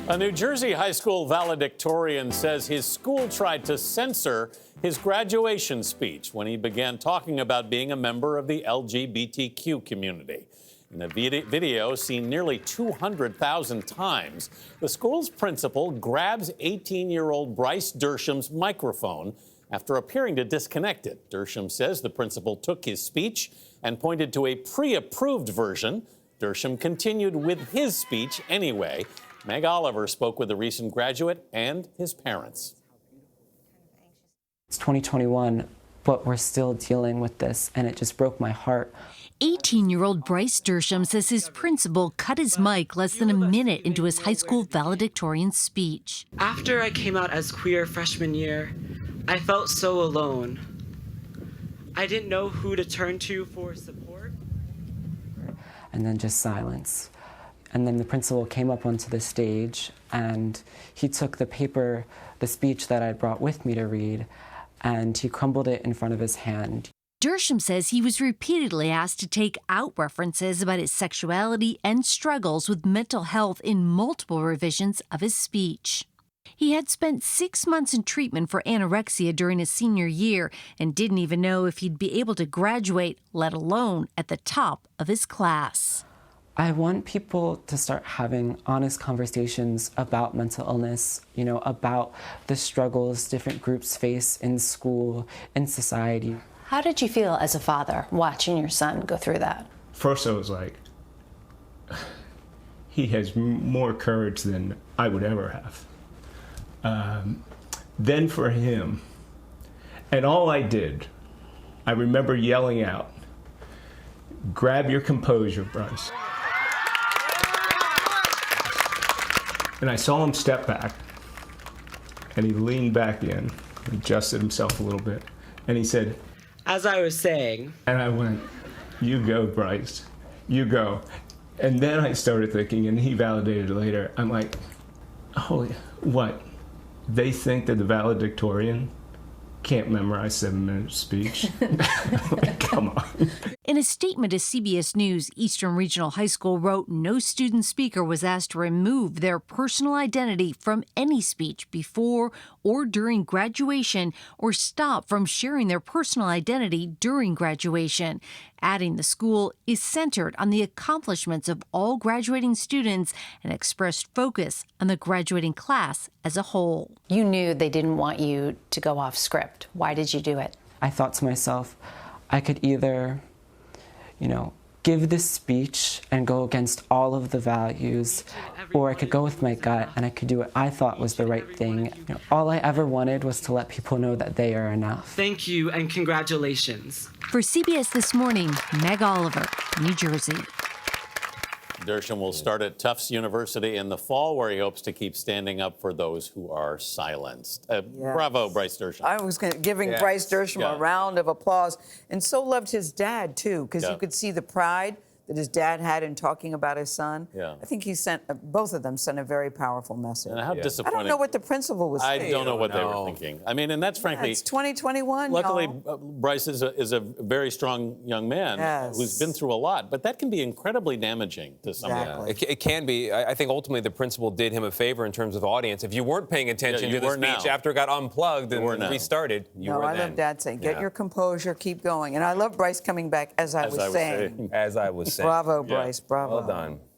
A New Jersey high school valedictorian says his school tried to censor his graduation speech when he began talking about being a member of the LGBTQ community. In a video seen nearly 200,000 times, the school's principal grabs 18-year-old Bryce Dershem's microphone after appearing to disconnect it. Dersham says the principal took his speech and pointed to a pre-approved version. Dersham continued with his speech anyway. Meg Oliver spoke with a recent graduate and his parents. It's 2021, but we're still dealing with this, and it just broke my heart. 18-year-old Bryce Dershem says his principal cut his mic less than a minute into his high school valedictorian speech. After I came out as queer freshman year, I felt so alone. I didn't know who to turn to for support. And then just silence. And then the principal came up onto the stage, and he took the speech that I'd brought with me to read, and he crumbled it in front of his hand. Dersham says he was repeatedly asked to take out references about his sexuality and struggles with mental health in multiple revisions of his speech. He had spent 6 months in treatment for anorexia during his senior year and didn't even know if he'd be able to graduate, let alone at the top of his class. I want people to start having honest conversations about mental illness, about the struggles different groups face in school, in society. How did you feel as a father watching your son go through that? First, I was like, he has more courage than I would ever have. Then for him, and all I did, I remember yelling out, "Grab your composure, Bryce." And I saw him step back, and he leaned back in, adjusted himself a little bit, and he said, As I was saying. And I went, "You go, Bryce, you go." And then I started thinking, and he validated it later, I'm like, oh, what? They think that the valedictorian can't memorize 7-minute speech? Like, come on. In a statement to CBS News, Eastern Regional High School wrote no student speaker was asked to remove their personal identity from any speech before or during graduation or stop from sharing their personal identity during graduation, adding the school is centered on the accomplishments of all graduating students and expressed focus on the graduating class as a whole. You knew they didn't want you to go off script. Why did you do it? I thought to myself, I could either give this speech and go against all of the values, or I could go with my gut and I could do what I thought was the right thing. All I ever wanted was to let people know that they are enough. Thank you and congratulations. For CBS This Morning, Meg Oliver, New Jersey. Dersham will start at Tufts University in the fall, where he hopes to keep standing up for those who are silenced. Yes. Bravo, Bryce Dersham. I was giving Bryce Dershem a round of applause, and so loved his dad, too, because you could see the pride that his dad had in talking about his son. Yeah. I think he sent, both of them sent a very powerful message. And how disappointing. I don't know what the principal was saying. I don't know what they were thinking. I mean, and that's frankly... It's 2021, Luckily, y'all. Bryce is a very strong young man who's been through a lot, but that can be incredibly damaging to someone. It can be. I think ultimately the principal did him a favor in terms of audience. If you weren't paying attention to the speech after it got unplugged and restarted, you were then. I love Dad saying, get your composure, keep going. And I love Bryce coming back, as I was saying. As I was saying. Bravo, Bryce. Bravo. Well done.